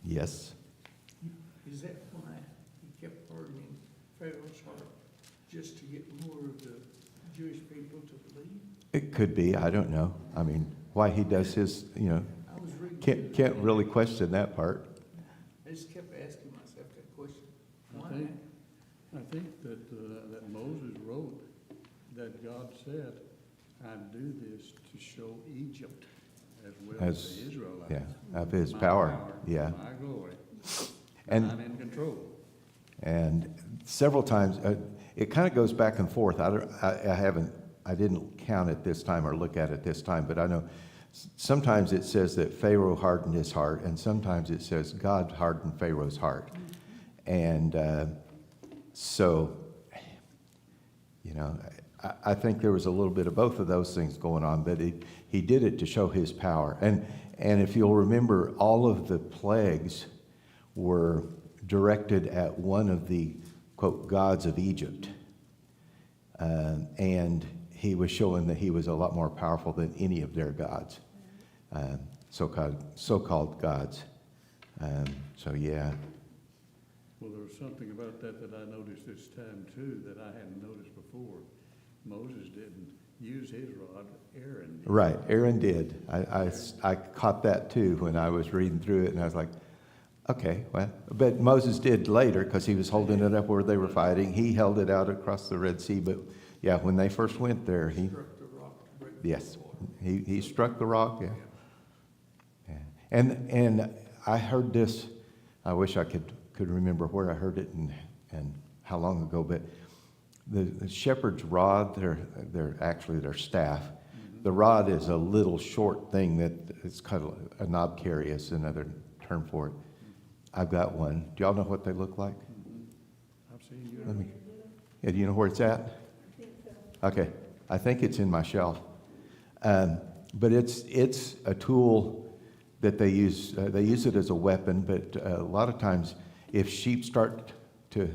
Yes. Is that why he kept hardening Pharaoh's heart, just to get more of the Jewish people to believe? It could be. I don't know. I mean, why he does his, I was reading. can't really question that part. I just kept asking myself that question. I think that that Moses wrote that God said, "I do this to show Egypt as well as the Israelites, Yeah, of his my power. Yeah. my glory, And I'm in control." And several times, it kind of goes back and forth. I didn't count it this time or look at it this time, but I know sometimes it says that Pharaoh hardened his heart, and sometimes it says God hardened Pharaoh's heart. And so, I think there was a little bit of both of those things going on, but he did it to show his power. And if you'll remember, all of the plagues were directed at one of the, quote, gods of Egypt. And he was showing that he was a lot more powerful than any of their gods, so-called gods. So, yeah. Well, there was something about that I noticed this time too that I hadn't noticed before. Moses didn't use his rod, Aaron did. Right, Aaron did. I caught that too when I was reading through it, and I was like, okay, well, but Moses did later because he was holding it up where they were fighting. He held it out across the Red Sea, but yeah, when they first went there, Struck the rock to break the yes, water. he struck the rock, yeah. And I heard this, I wish I could remember where I heard it and how long ago, but the shepherd's rod, their staff. Mm-hmm. The rod is a little short thing that it's kind of a knob carry is another term for it. I've got one. Do y'all know what they look like? Mm-hmm. I've seen you. Yeah, do you know where it's at? I think so. Okay, I think it's in my shelf. But it's a tool that they use. They use it as a weapon, but a lot of times if sheep start to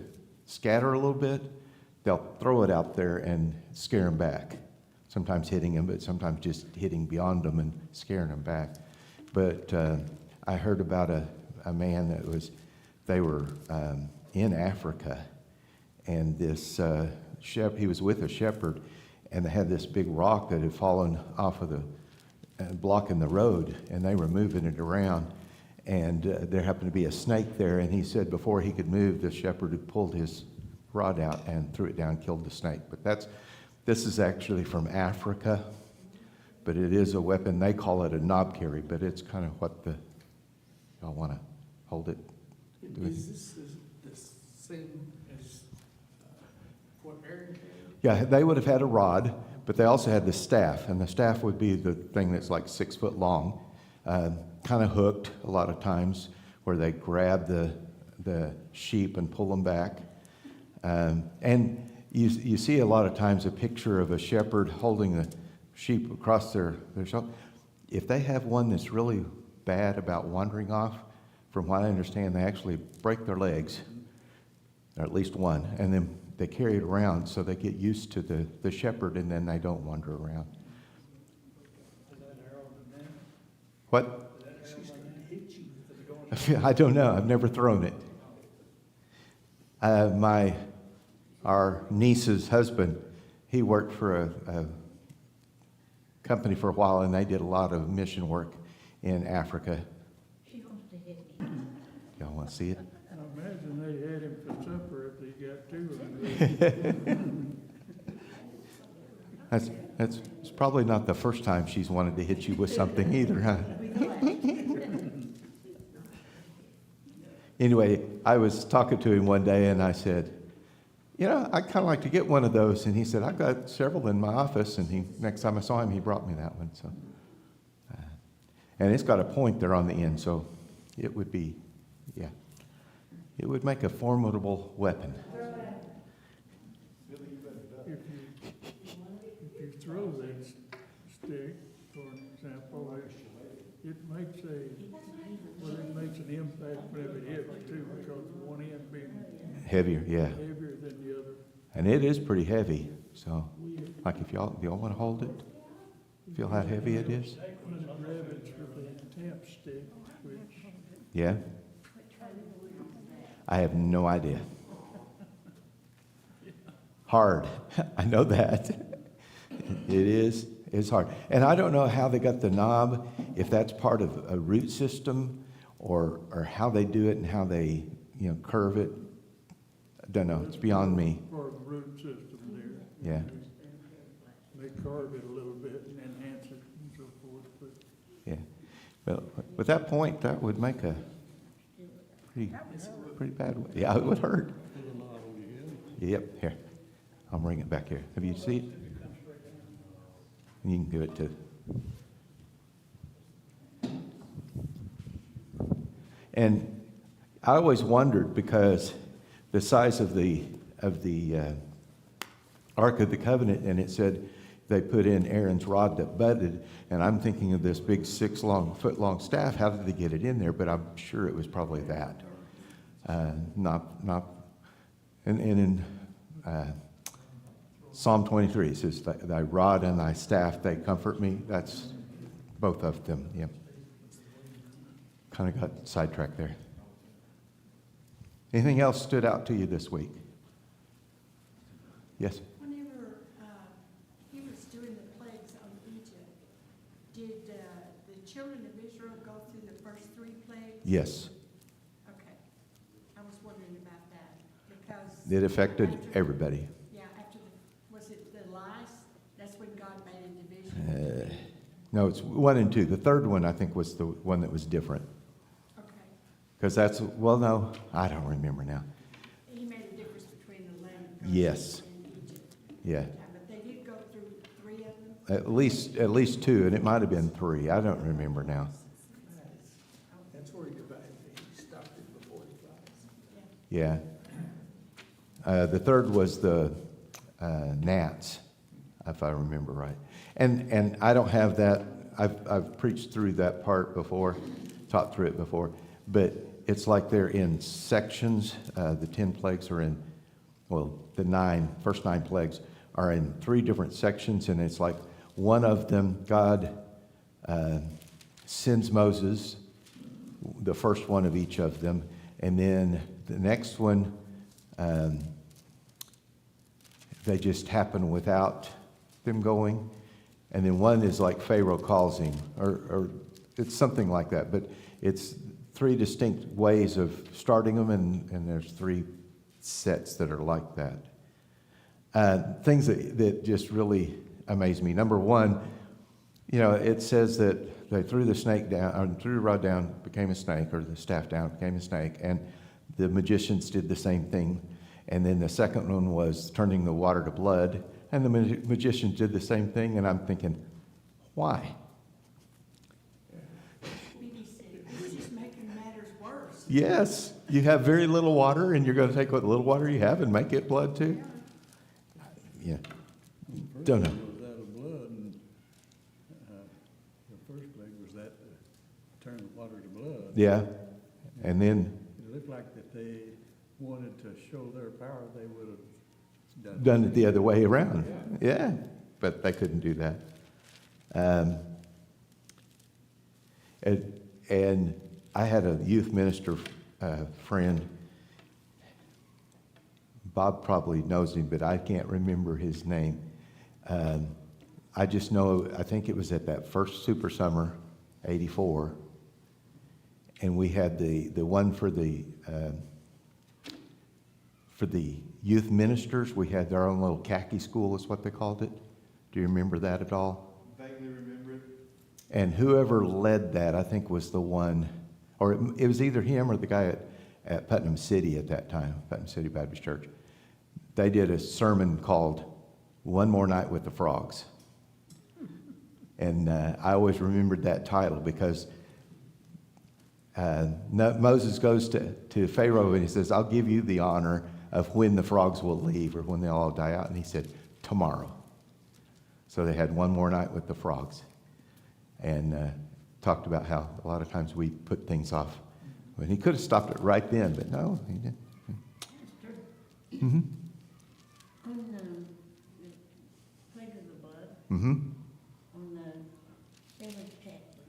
scatter a little bit, they'll throw it out there and scare them back. Sometimes hitting them, but sometimes just hitting beyond them and scaring them back. But I heard about a man they were in Africa, and this he was with a shepherd, and they had this big rock that had fallen off of blocking the road, and they were moving it around, and there happened to be a snake there, and he said before he could move, the shepherd had pulled his rod out and threw it down, killed the snake. But this is actually from Africa, but it is a weapon. They call it a knob carry, but it's kind of what y'all want to hold it. Is this the same as what Aaron carried? Yeah, they would have had a rod, but they also had the staff, and the staff would be the thing that's like 6 foot long, kind of hooked a lot of times, where they grab the sheep and pull them back. And you see a lot of times a picture of a shepherd holding the sheep across their shoulder. If they have one that's really bad about wandering off, from what I understand, they actually break their legs, or at least one, and then they carry it around so they get used to the shepherd, and then they don't wander around. Is that arrow the man? What? She's going to hit you if it's going. I don't know. I've never thrown it. Our niece's husband, he worked for a company for a while, and they did a lot of mission work in Africa. She wants to hit me. Y'all want to see it? I imagine they had him for supper if they got two of them. It's probably not the first time she's wanted to hit you with something either, huh? Anyway, I was talking to him one day, and I said, I'd kind of like to get one of those. And he said, I've got several in my office. And next time I saw him, he brought me that one. So, and it's got a point there on the end, so it would be, it would make a formidable weapon. If you throw that stick, for example, it makes an impact whenever it hits too, because one end being Heavier, yeah. heavier than the other. And it is pretty heavy. So, like if y'all want to hold it, feel how heavy it is? One of the rabbits with a tap stick, which Yeah. I have no idea. Hard. I know that. It is. It's hard. And I don't know how they got the knob, if that's part of a root system or how they do it and how they, curve it. I don't know. It's beyond me. Part of the root system there. Yeah. They carve it a little bit and enhance it and so forth, but Yeah. Well, with that point, that would make a pretty bad one. Yeah, it would hurt. put a lot on your head. Yep, here. I'll bring it back here. Have you seen it? You can give it to. And I always wondered because the size of the Ark of the Covenant, and it said they put in Aaron's rod that budded, and I'm thinking of this big 6-foot long staff. How did they get it in there? But I'm sure it was probably that. And in Psalm 23, it says, "Thy rod and thy staff, they comfort me." That's both of them. Yeah. Kind of got sidetracked there. Anything else stood out to you this week? Yes. Whenever he was doing the plagues on Egypt, did the children of Israel go through the first 3 plagues? Yes. Okay. I was wondering about that because. It affected after- everybody. Yeah, was it the lice? That's when God made a division? No, it's 1 and 2. The third one, I think, was the one that was different. Okay. Because no, I don't remember now. He made a difference between the land of Yes. Goshen and Egypt. Yeah. Yeah, but they did go through 3 of them? At least 2, and it might have been 3. I don't remember now. That's where he stopped it before he died. Yeah. The third was the gnats, if I remember right. And I don't have that. I've preached through that part before, taught through it before. But it's like they're in sections. The 10 plagues are in, the first 9 plagues are in 3 different sections. And it's like one of them, God sends Moses, the first one of each of them. And then the next one, they just happen without them going. And then one is like Pharaoh calls him, or it's something like that. But it's 3 distinct ways of starting them, and there's 3 sets that are like that. Things that just really amaze me. Number 1, it says that they threw the snake down, or threw the rod down, became a snake, or the staff down, became a snake, and the magicians did the same thing. And then the second one was turning the water to blood, and the magicians did the same thing. And I'm thinking, why? It's just making matters worse. Yes, you have very little water, and you're going to take what little water you have and make it blood too? Yeah. Don't know. The first plague was out of blood, and the first plague was that turn the water to blood. Yeah. And then It looked like that they wanted to show their power, they would have done it the other way around. Yeah, but they couldn't do that. And I had a youth minister friend. Bob probably knows him, but I can't remember his name. I just know, I think it was at that first Super Summer, 84, and we had the one for the youth ministers. We had our own little khaki school, is what they called it. Do you remember that at all? Vaguely remember it. And whoever led that, I think, was the one, or it was either him or the guy at Putnam City at that time, Putnam City Baptist Church. They did a sermon called "One More Night with the Frogs." And I always remembered that title because Moses goes to Pharaoh and he says, "I'll give you the honor of when the frogs will leave or when they'll all die out." And he said, "Tomorrow." So they had one more night with the frogs, and talked about how a lot of times we put things off. Well, he could have stopped it right then, but no, he didn't. Mm-hmm. On the plague of the blood, Mm-hmm. on the 7th chapter,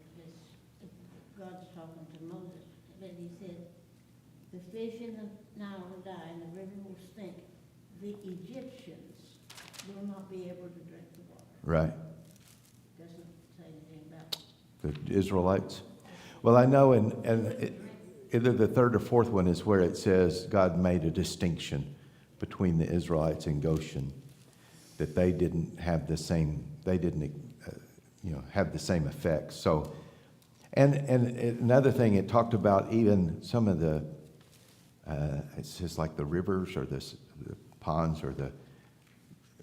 God's talking to Moses, but he said, "The fish in the Nile will die and the river will stink, the Egyptians will not be able to drink the water. Right. Doesn't say anything about The Israelites. Well, I know either the third or fourth one is where it says God made a distinction between the Israelites and Goshen, that they didn't have the same, have the same effects. So, and another thing, it talked about even some of the, it's just like the rivers or the ponds or the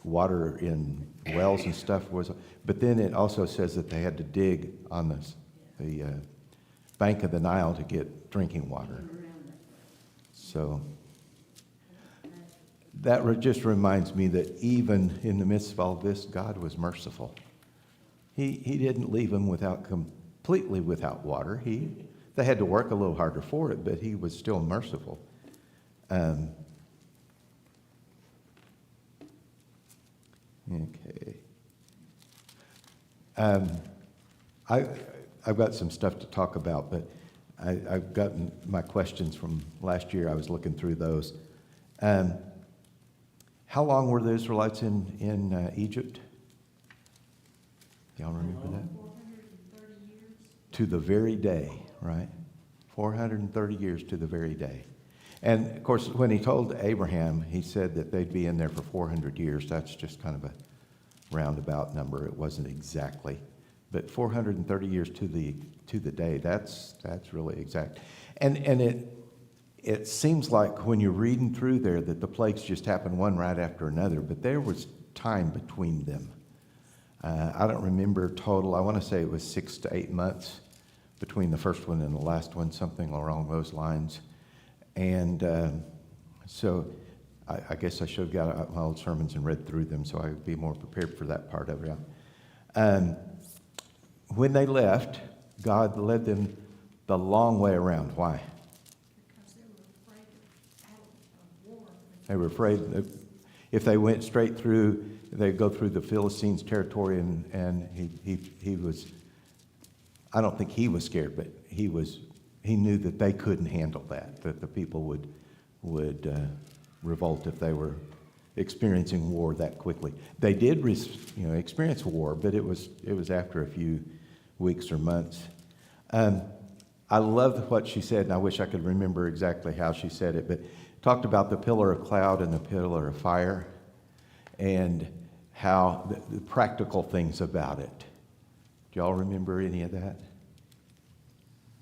water in wells and stuff was, but then it also says that they had to dig on the bank of the Nile to get drinking water. around that. So that just reminds me that even in the midst of all this, God was merciful. He didn't leave them completely without water. They had to work a little harder for it, but he was still merciful. Okay. I've got some stuff to talk about, but I've gotten my questions from last year. I was looking through those. How long were the Israelites in Egypt? Y'all remember that? 430 years. To the very day, right? 430 years to the very day. And, of course, when he told Abraham, he said that they'd be in there for 400 years. That's just kind of a roundabout number. It wasn't exactly. But 430 years to the day, that's really exact. And it seems like when you're reading through there that the plagues just happened one right after another, but there was time between them. I don't remember total. I want to say it was 6 to 8 months between the first one and the last one, something along those lines. And so I guess I should have got out my old sermons and read through them so I would be more prepared for that part of it. When they left, God led them the long way around. Why? Because they were afraid of battle, of war. They were afraid that if they went straight through, they'd go through the Philistines' territory, and he was, I don't think he was scared, but he knew that they couldn't handle that the people would revolt if they were experiencing war that quickly. They did experience war, but it was after a few weeks or months. I love what she said, and I wish I could remember exactly how she said it, but talked about the pillar of cloud and the pillar of fire and how the practical things about it. Do y'all remember any of that?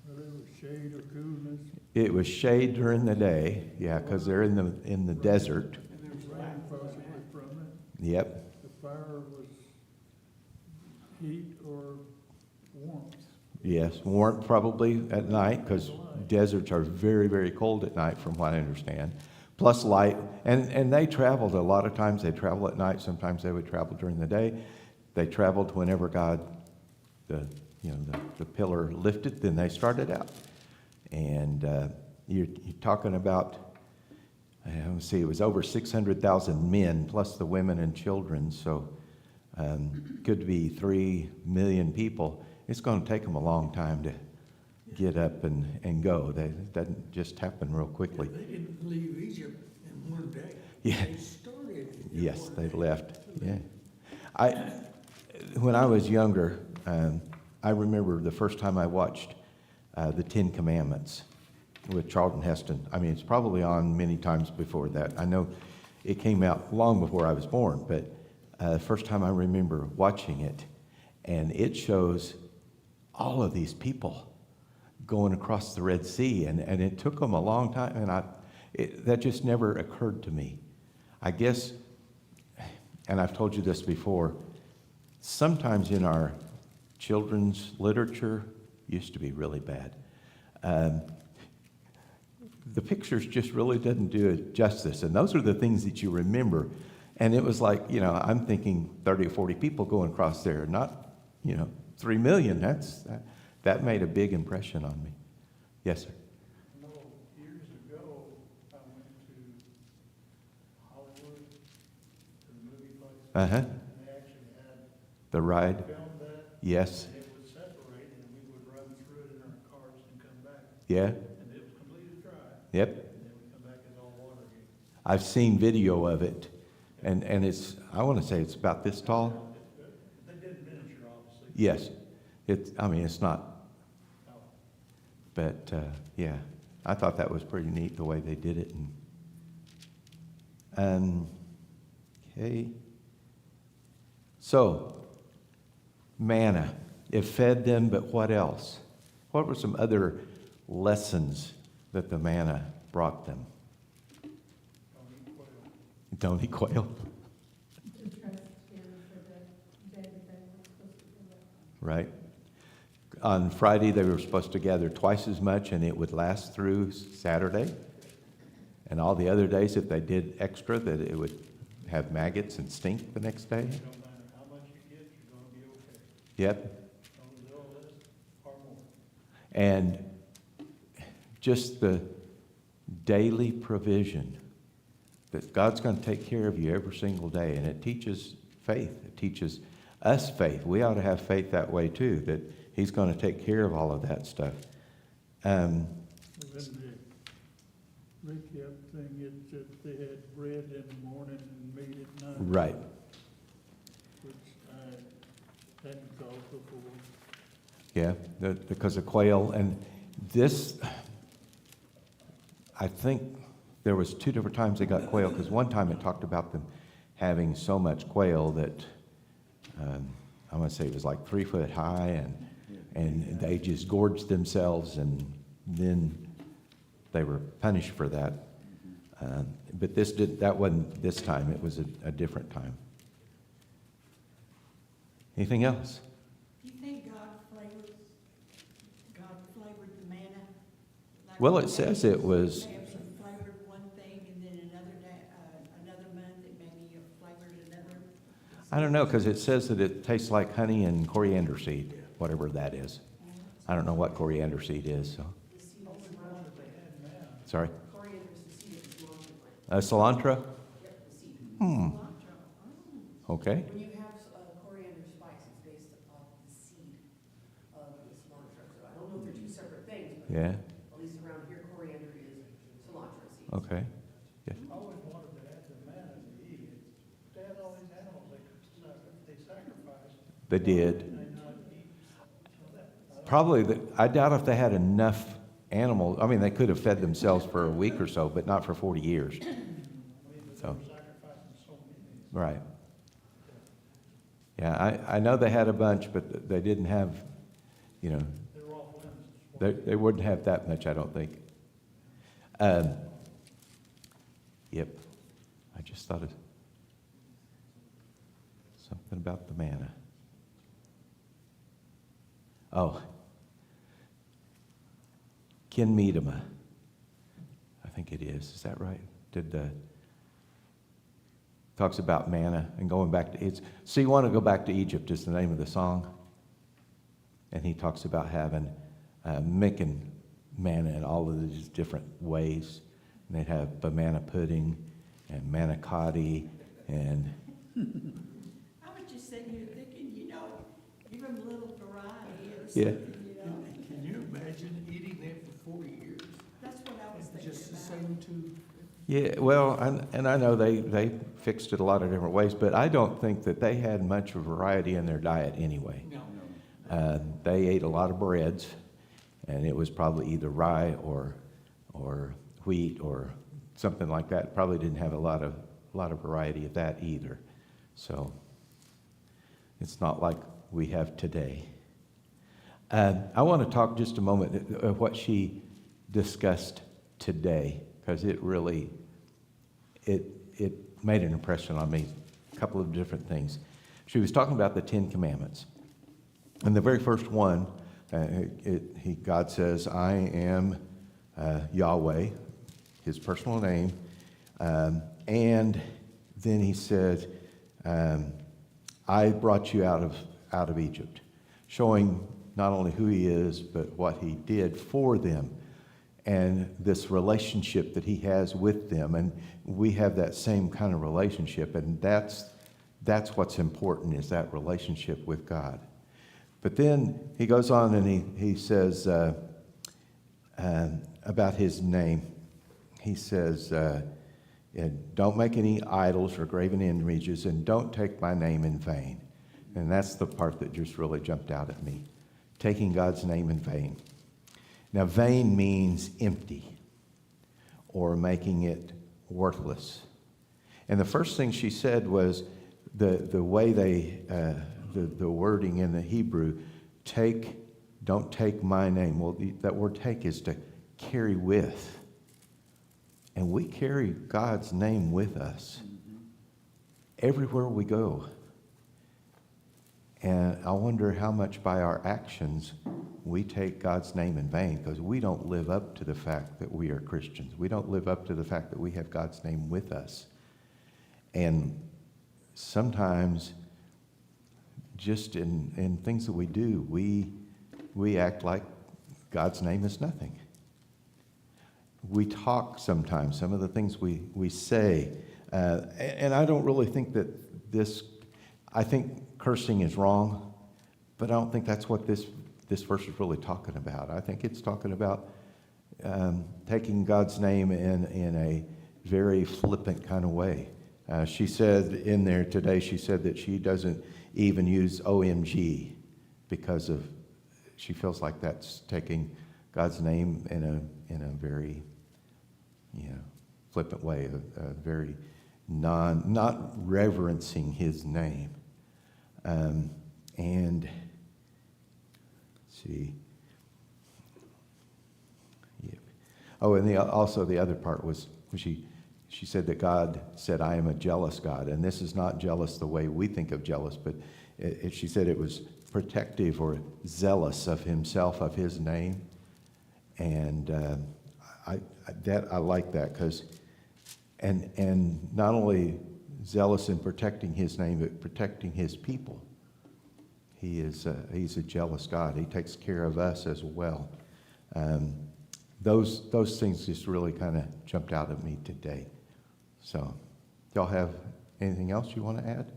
Well, there was shade or coolness, It was shade during the day, yeah, because they're in the desert. and there was rain possibly from it. Yep, The fire was heat or warmth. yes, warmth probably at night because deserts are very, very cold at night from what I understand. Plus light, and they traveled a lot of times. They travel at night. Sometimes they would travel during the day. They traveled whenever God, the pillar lifted. Then they started out, and you're talking about. Let's see, it was over 600,000 men plus the women and children. So could be 3 million people. It's going to take them a long time to get up and go. That doesn't just happen real quickly. They didn't leave Egypt in one day. Yeah. They started. in Yes, one they day. left. Yeah. When I was younger, I remember the first time I watched the 10 Commandments with Charlton Heston. I mean, it's probably on many times before that. I know it came out long before I was born, but first time I remember watching it, and it shows all of these people going across the Red Sea, and it took them a long time, and that just never occurred to me. I guess, and I've told you this before, sometimes in our children's literature, used to be really bad, the pictures just really doesn't do it justice, and those are the things that you remember. And it was like, I'm thinking 30 or 40 people going across there, not, 3 million. That made a big impression on me. Yes, sir. No, years ago, I went to Hollywood, to the movie place, Uh-huh. and they actually had The ride. filmed that, Yes. and it would separate, and we would run through it in our cars and come back, Yeah. and it was completely dry, Yep. and then we come back as all I've seen video of it, and it's, I want to say it's about this tall. They did miniature, obviously. Yes, I mean, it's not, but, yeah, I thought that was pretty neat, the way they did it. Okay. So, manna, it fed them, but what else? What were some other lessons that the manna brought them? Don't eat quail. Right. On Friday, they were supposed to gather twice as much, and it would last through Saturday. And all the other days, if they did extra, that it would have maggots and stink the next day. No matter how much you get, you're gonna be okay. Yep. No little less or more. And just the daily provision that God's going to take care of you every single day. And it teaches faith. It teaches us faith. We ought to have faith that way too, that He's going to take care of all of that stuff. Then the recap thing is that they had bread in the morning and meat at night. Right. Which I hadn't thought before. Yeah, because of quail. And this, I think there was 2 different times they got quail, because one time it talked about them having so much quail that I'm going to say it was like 3 foot high, and they just gorged themselves, and then they were punished for that. But that wasn't this time. It was a different time. Anything else? Do you think God flavored the manna? Like Well, one it day says it was. Maybe flavored one thing, and then another day, another month, it maybe flavored another. I don't know, because it says that it tastes like honey and coriander seed, whatever that is. I don't know what coriander seed is. So. Sorry? Coriander is the seed of cilantro. Cilantro? Yep, the seed. Okay. When you have coriander spice, it's based off the seed of the cilantro. So I don't know if they're two separate things, but Yeah. at least around here, coriander is cilantro seed. Okay. I always wanted to add the manna to eat. They had all these animals they sacrificed. They did. And they not eat. So that, Probably, I doubt if they had enough animals. I mean, they could have fed themselves for a week or so, but not for 40 years. but So. they were sacrificing so many. Right. Yeah, I know they had a bunch, but they didn't have, They were off limits. they wouldn't have that much, I don't think. Yep. I just thought of something about the manna. Oh. Ken Medema. I think it is. Is that right? Talks about manna and going back to it's. So you want to go back to Egypt is the name of the song. And he talks about having making manna in all of these different ways. And they'd have banana pudding and manicotti and I was just sitting here thinking, give them a little variety or Yeah. something, Can you imagine eating that for 40 years? That's what I was thinking Just the about. same two. yeah. Well, and I know they fixed it a lot of different ways, but I don't think that they had much of variety in their diet anyway. No. They ate a lot of breads, and it was probably either rye or wheat or something like that. Probably didn't have a lot of variety of that either. So it's not like we have today. I want to talk just a moment of what she discussed today, because it really it made an impression on me. A couple of different things. She was talking about the 10 Commandments. And the very first one, God says, I am Yahweh, his personal name. And then he said, I brought you out of Egypt, showing not only who he is, but what he did for them and this relationship that he has with them. And we have that same kind of relationship, and that's what's important, is that relationship with God. But then he goes on and he says about his name. He says, And don't make any idols or graven images, and don't take my name in vain. And that's the part that just really jumped out at me. Taking God's name in vain. Now, vain means empty or making it worthless. And the first thing she said was the way the wording in the Hebrew, don't take my name. Well, that word take is to carry with. And we carry God's name with us everywhere we go. And I wonder how much by our actions we take God's name in vain, because we don't live up to the fact that we are Christians. We don't live up to the fact that we have God's name with us. And sometimes just in things that we do, we act like God's name is nothing. We talk sometimes, some of the things we say, and I don't really think that I think cursing is wrong, but I don't think that's what this verse is really talking about. I think it's talking about taking God's name in a very flippant kind of way. She said in there today, she said that she doesn't even use OMG because she feels like that's taking God's name in a very flippant way, a very not reverencing his name. And let's see. Yep. Oh, and also the other part was she said that God said, I am a jealous God. And this is not jealous the way we think of jealous, but she said it was protective or zealous of himself, of his name. And I like that, because and not only zealous in protecting his name, but protecting his people. He's a jealous God. He takes care of us as well. Those things just really kind of jumped out at me today. So, y'all have anything else you want to add?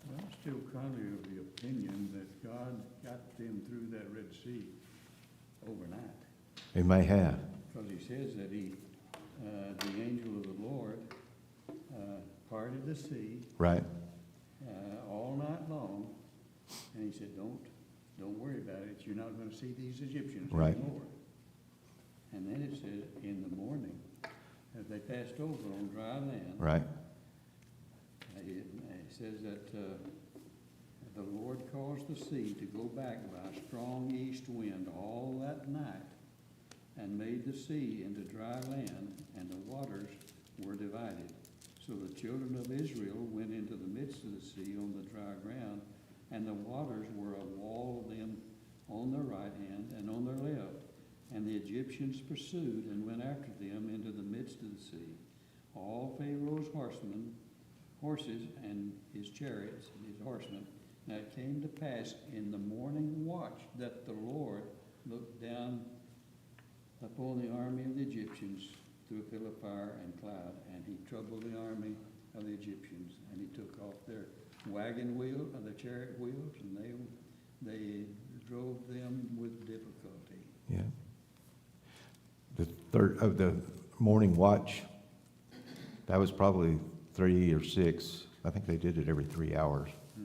Well, I'm still kind of the opinion that God got them through that Red Sea overnight. He may have. Because he says that the angel of the Lord parted the sea Right. all night long, and he said, don't worry about it. You're not going to see these Egyptians Right. anymore. And then it says, in the morning, as they passed over on dry land, Right. it says that the Lord caused the sea to go back by a strong east wind all that night, and made the sea into dry land, and the waters were divided. So the children of Israel went into the midst of the sea on the dry ground, and the waters were a wall of them on their right hand and on their left. And the Egyptians pursued and went after them into the midst of the sea. All Pharaoh's horses and his chariots and his horsemen. Now it came to pass in the morning watch that the Lord looked down upon the army of the Egyptians through a pillar of fire and cloud, and he troubled the army of the Egyptians, and he took off their wagon wheel, the chariot wheels, and they drove them with difficulty. Yeah. The morning watch, that was probably 3 or 6. I think they did it every 3 hours. Mm-hmm.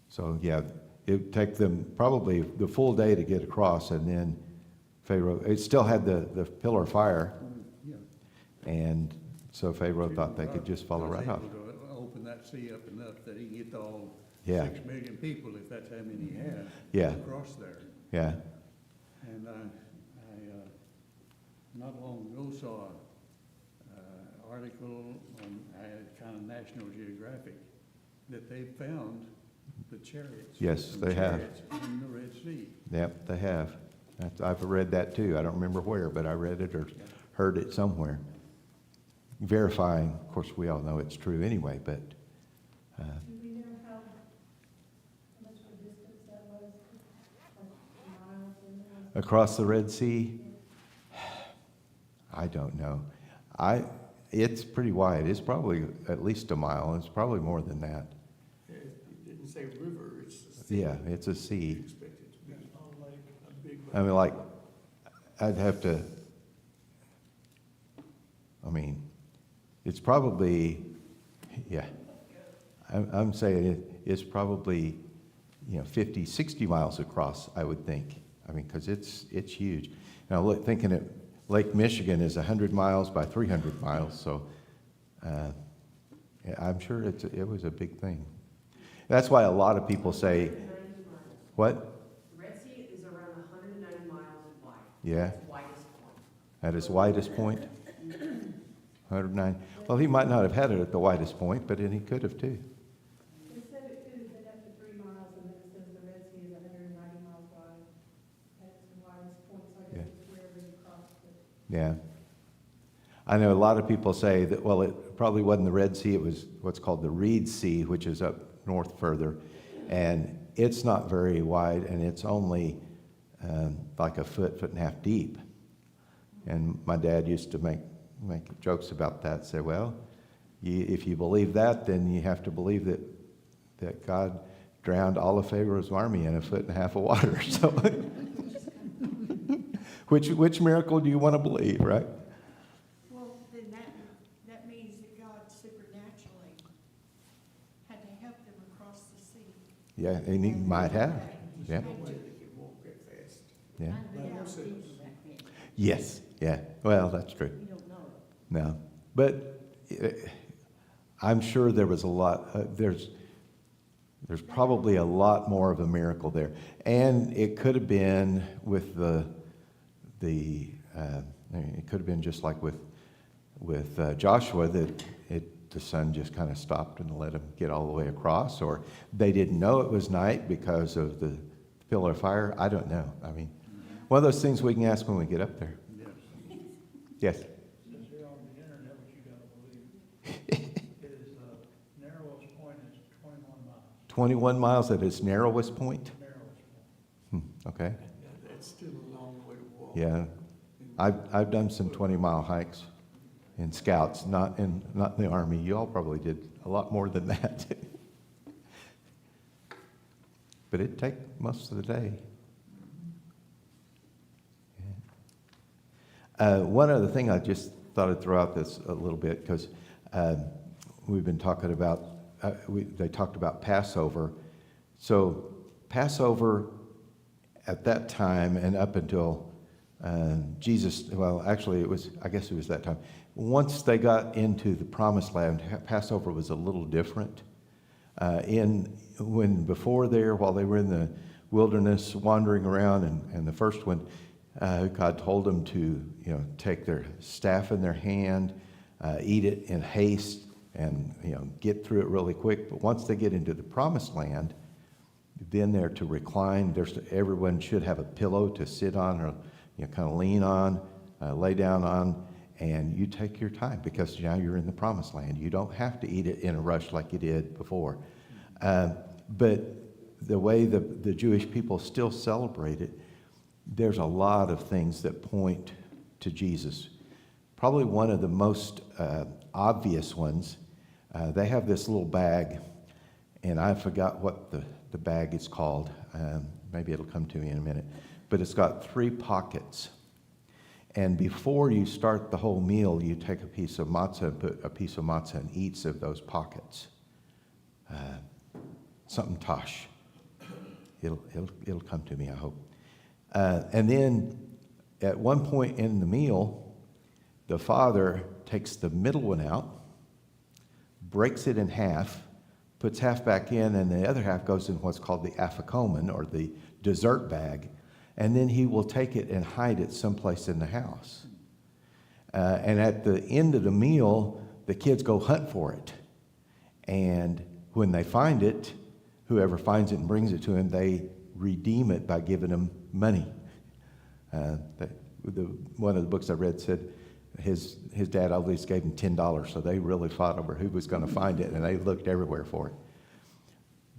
So yeah, it would take them probably the full day to get across, and then Pharaoh, it still had the pillar of fire, Yeah. and so Pharaoh thought they could just follow right off. He was able to open that sea up enough that he can get all Yeah. 6 million people, if that's how many he had, Yeah. across there. Yeah. And I not long ago saw an article on kind of National Geographic that they found the chariots. Yes, some they have. chariots in the Red Sea. Yep, they have. I've read that too. I don't remember where, but I read it or heard it somewhere. Verifying, of course, we all know it's true anyway, but Do we know how much of a distance that was, like miles and miles? across the Red Sea, I don't know. It's pretty wide. It's probably at least a mile. It's probably more than that. It didn't say river, it's a sea. Yeah, it's a You sea. expect it to be a lake, a big lake. I mean, like, I'd have to I mean, it's probably, yeah, I'm saying it's probably, 50, 60 miles across, I would think. I mean, because it's huge. Now, look, thinking that Lake Michigan is 100 miles by 300 miles, so yeah, I'm sure it was a big thing. That's why a lot of people say, 190 miles. what? The Red Sea is around 190 miles wide. Yeah, It's widest point. at its widest point? 109. Well, he might not have had it at the widest point, but he could have too. It said it could have been up to 3 miles, and then it says the Red Sea is 190 miles wide at its widest point, so I guess it's wherever you crossed it. Yeah. I know a lot of people say that, well, it probably wasn't the Red Sea, it was what's called the Reed Sea, which is up north further. And it's not very wide, and it's only like a foot and a half deep. And my dad used to make jokes about that, say, well, if you believe that, then you have to believe that God drowned all of Pharaoh's army in a foot and a half of water. So, which miracle do you want to believe, right? Well, then that means that God supernaturally had to help them across the sea. Yeah, and he might have. Yeah. There's no way they could walk that fast. Yeah. Might have been out people back then. Yes. Yeah. Well, that's true. We don't know. No, but I'm sure there was a lot. There's probably a lot more of a miracle there, and it could have been with it could have been just like with Joshua that the sun just kind of stopped and let him get all the way across, or they didn't know it was night because of the pillar of fire. I don't know. I mean, one of those things we can ask when we get up there. Yes. Since you're on the internet, what you gotta believe is, narrowest point is 21 miles, 21 miles at its narrowest point? narrowest point. Okay. Now, that's still a long way to walk. Yeah. I've done some 20-mile hikes in Scouts, not in the Army. You all probably did a lot more than that. But it'd take most of the day. Yeah. One other thing I just thought I'd throw out this a little bit, because we've been talking about, they talked about Passover. So Passover at that time and up until Jesus, well, actually I guess it was that time. Once they got into the Promised Land, Passover was a little different. Before there, while they were in the wilderness wandering around, and the first one, God told them to, take their staff in their hand, eat it in haste, and, get through it really quick. But once they get into the Promised Land, then they're to recline. Everyone should have a pillow to sit on, or kind of lean on, lay down on, and you take your time, because now you're in the Promised Land. You don't have to eat it in a rush like you did before. But the way the Jewish people still celebrate it, there's a lot of things that point to Jesus. Probably one of the most obvious ones, they have this little bag, and I forgot what the bag is called. Maybe it'll come to me in a minute. But it's got 3 pockets. And before you start the whole meal, you take a piece of matzah and put a piece of matzah in each of those pockets. Something tosh. It'll come to me, I hope. And then at one point in the meal, the father takes the middle one out, breaks it in half, puts half back in, and the other half goes in what's called the afikomen, or the dessert bag. And then he will take it and hide it someplace in the house. And at the end of the meal, the kids go hunt for it. And when they find it, whoever finds it and brings it to him, they redeem it by giving him money. One of the books I read said his dad always gave him $10, so they really fought over who was going to find it, and they looked everywhere for it.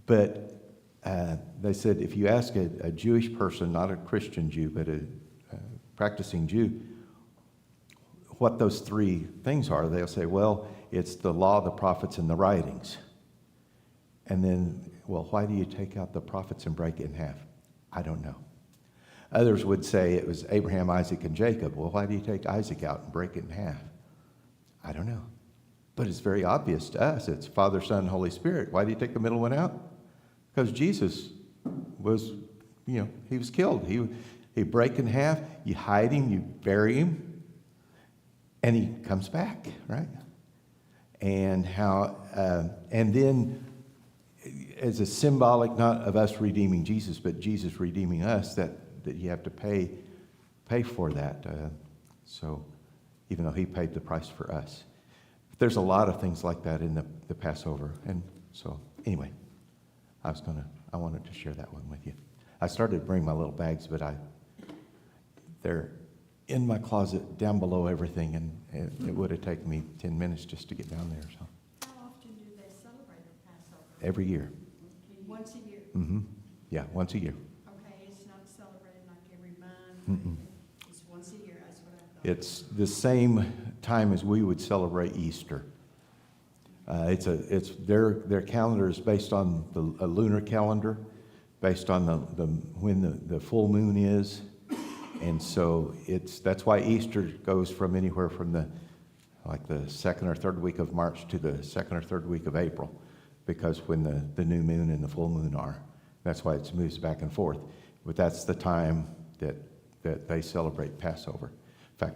But they said if you ask a Jewish person, not a Christian Jew, but a practicing Jew, what those 3 things are, they'll say, well, it's the law, the prophets, and the writings. And then, well, why do you take out the prophets and break it in half? I don't know. Others would say it was Abraham, Isaac, and Jacob. Well, why do you take Isaac out and break it in half? I don't know. But it's very obvious to us. It's Father, Son, Holy Spirit. Why do you take the middle one out? Because Jesus was, he was killed. He break in half, you hide him, you bury him, and he comes back, right? And and then as a symbolic, not of us redeeming Jesus, but Jesus redeeming us, that you have to pay for that. So even though he paid the price for us. There's a lot of things like that in the Passover. And so anyway, I wanted to share that one with you. I started to bring my little bags, but they're in my closet down below everything, and it would have taken me 10 minutes just to get down there. So How often do they celebrate the Passover? every year. Once a year? Mm-hmm. Yeah, once a year. Okay, it's not celebrated like every month? Mm-mm. It's once a year, that's what I thought. It's the same time as we would celebrate Easter. It's their calendar is based on a lunar calendar, based on when the full moon is, and so that's why Easter goes from anywhere from the second or third week of March to the second or third week of April, because when the new moon and the full moon are, that's why it moves back and forth. But that's the time that they celebrate Passover. In fact,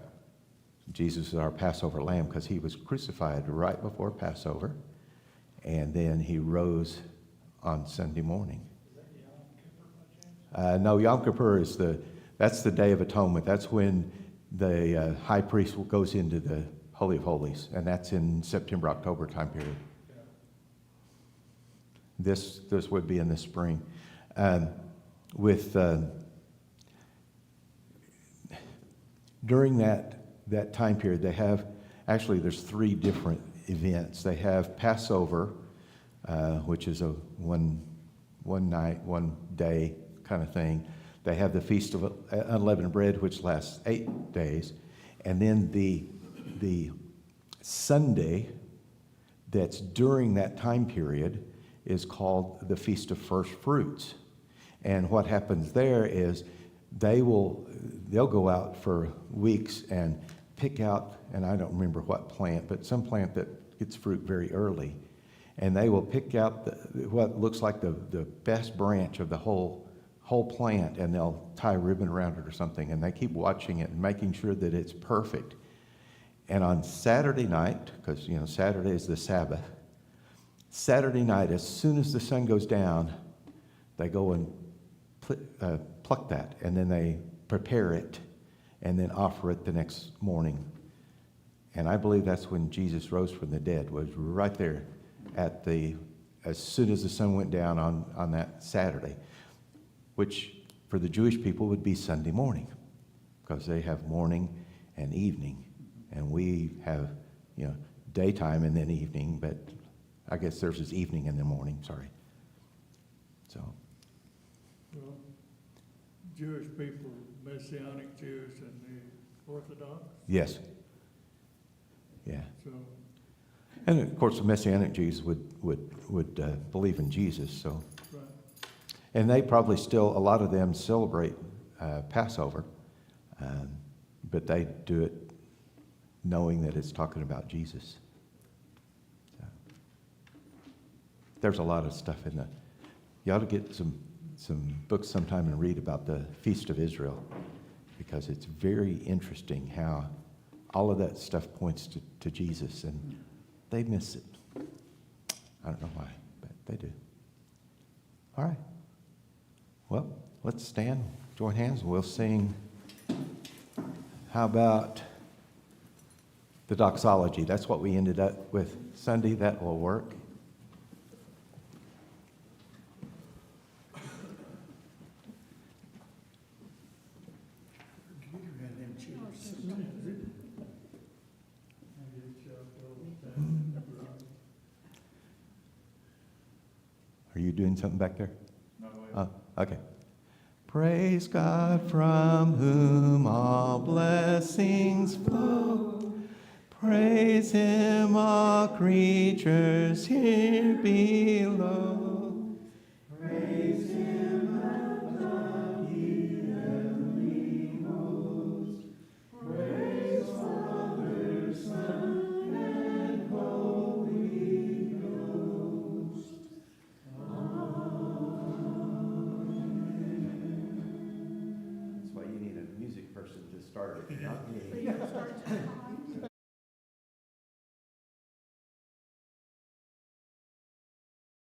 Jesus is our Passover lamb because he was crucified right before Passover, and then he rose on Sunday morning. No, Yom Kippur that's the Day of Atonement. That's when the high priest goes into the Holy of Holies, and that's in September, October time period. This would be in the spring. During that time period, there's 3 different events. They have Passover, which is a one night, one day kind of thing. They have the Feast of Unleavened Bread, which lasts 8 days. And then the Sunday that's during that time period is called the Feast of First Fruits. And what happens there is they'll go out for weeks and pick out, and I don't remember what plant, but some plant that gets fruit very early. And they will pick out what looks like the best branch of the whole plant, and they'll tie a ribbon around it or something, and they keep watching it and making sure that it's perfect. And on Saturday night, because Saturday is the Sabbath, Saturday night, as soon as the sun goes down, they go and pluck that, and then they prepare it, and then offer it the next morning. And I believe that's when Jesus rose from the dead, was right there as soon as the sun went down on that Saturday, which for the Jewish people would be Sunday morning, because they have morning and evening, and we have daytime and then evening, but I guess theirs is evening and then morning. Sorry. So. Well, Jewish people, Messianic Jews and the Orthodox, Yes. Yeah. so And of course, the Messianic Jews would believe in Jesus. So. right. And they probably still, a lot of them celebrate Passover, but they do it knowing that it's talking about Jesus. So, there's a lot of stuff in you ought to get some books sometime and read about the Feast of Israel, because it's very interesting how all of that stuff points to Jesus, and they miss it. I don't know why, but they do. All right. Well, let's stand, join hands, and we'll sing. How about the doxology? That's what we ended up with Sunday. That will work. Are you doing something back there? No, wait. Oh, okay. Praise God from whom all blessings flow. Praise Him, all creatures here below. Praise Him above, ye heavenly hosts. Praise Father, Son, started, not So me. you start July?